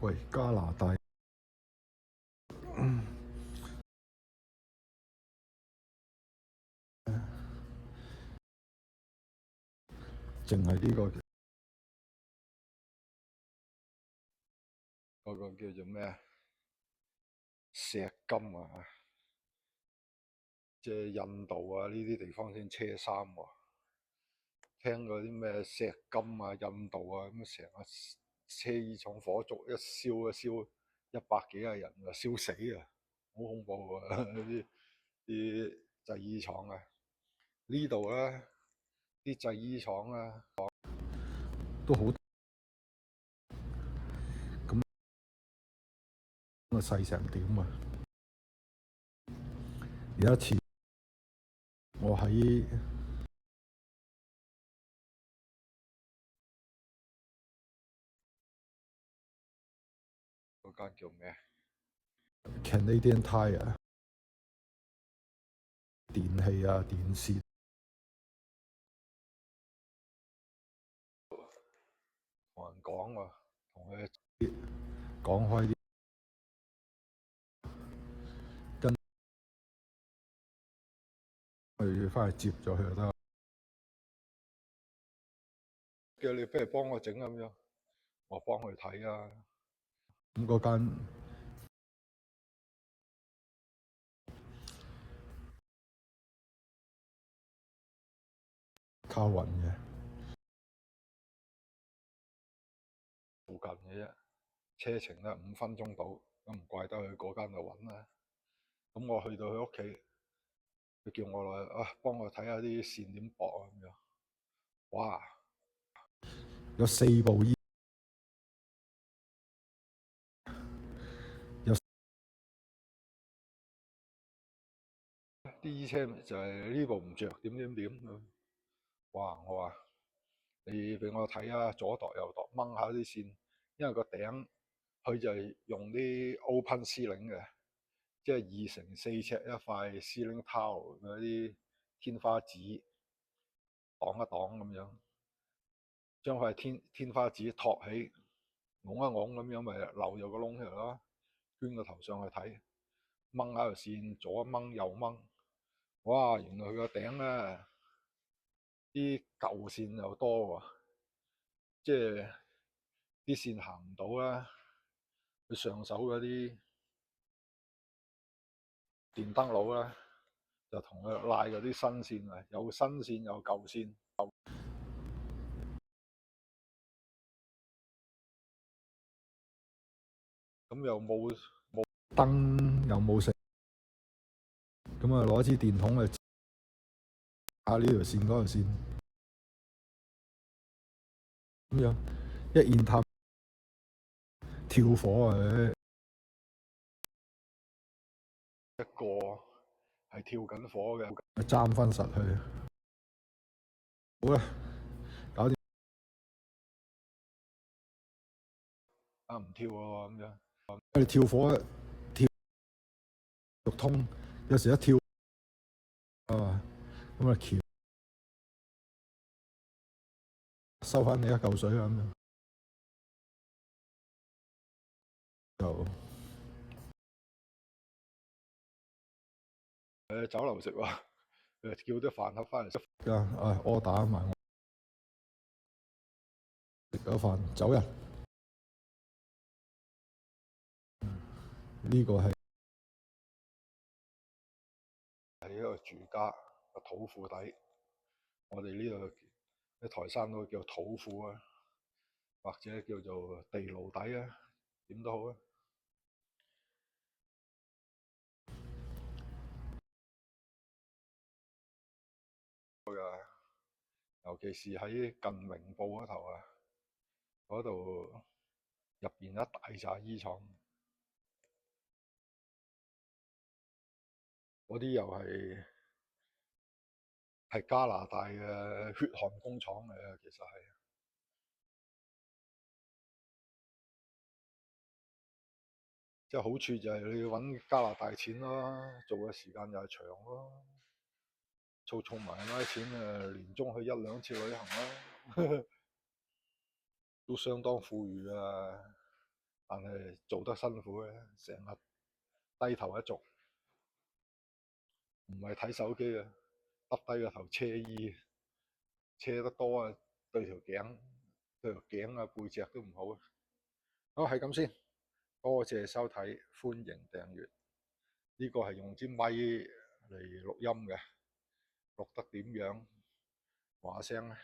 喂，加拿大，淨係呢個叫做咩石金啊，即係印度啊呢啲地方先車衫喎。聽嗰啲咩石金啊、印度啊咁，成日車衣廠火燭一燒100幾個人啊，燒死啊，好恐怖啊！啲製衣廠啊，呢度咧啲製衣廠啊都好咁啊，細成點啊！有一次我喺嗰間叫咩 Canadian Tire 電器啊、電視，同人講喎，同佢講開啲，跟佢翻去接咗佢就得。叫你不如幫我整咁樣，我幫佢睇啊。咁嗰間靠雲嘅附近嘅啫，車程咧5分鐘到，咁唔怪得佢嗰間就揾啦。咁我去到佢屋企，佢叫我落去啊，幫我睇下啲線點駁啊咁樣。哇！有4部衣，有啲衣車就係呢部唔着，點。哇！我話你俾我睇下，左度右度掹下啲線，因為個頂佢就係用啲 open ceiling 嘅，即係2乘4尺一塊 ceiling tile 嗰啲天花紙擋一擋咁樣，將塊天花紙托起，拱一拱咁樣，咪漏咗個窿出嚟咯。捐個頭上去睇，掹下條線，左掹右掹，哇！原來佢個頂咧啲舊線又多喎，即係啲線行唔到啦。佢上手嗰啲電燈佬咧，就同佢拉嗰啲新線啊，有新線有舊線，咁又冇燈又冇食，咁啊攞支電筒去打呢條線嗰條線，咁樣一現探跳火啊！一個係跳緊火嘅，爭翻實去。好啦，搞掂啊！唔跳喎咁樣，我哋跳火跳六通，有時一跳啊，咁啊橋收翻你一嚿水啊咁樣，就酒樓食喎，叫啲飯盒翻嚟食㗎，order 埋我食咗飯走人。呢個係一個住家個土庫底，我哋呢度喺台山都叫土庫啊，或者叫做地牢底啊，點都好啊。尤其是喺近明報嗰頭啊，嗰度入邊一大紮衣廠，嗰啲又係加拿大嘅血汗工廠嚟嘅，其實係。即係好處就係你要揾加拿大錢咯，做嘅時間又係長咯，儲埋嗰啲錢年中去1-2次旅行啦，都相當富裕啊！但係做得辛苦嘅，成日低頭一族，唔係睇手機啊，耷低個頭車衣，車得多啊，對條頸啊背脊都唔好。好，係咁先，多謝收睇，歡迎訂閱。呢個係用支咪嚟錄音嘅，錄得點樣話聲咧？